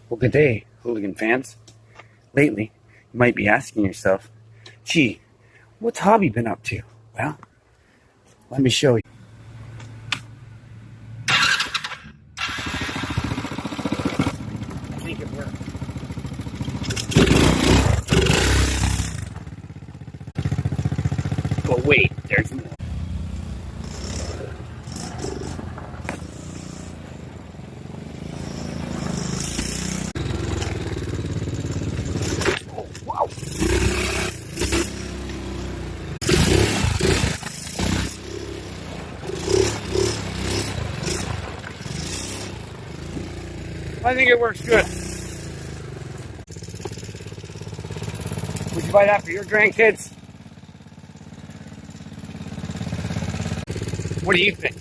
Well, good day, hooligan fans. Lately, you might be asking yourself, gee, what's Hobby been up to? Well, let me show you. I think it worked. But wait, there's more. Oh, wow. I think it works good. Would you buy that for your grandkids? What do you think?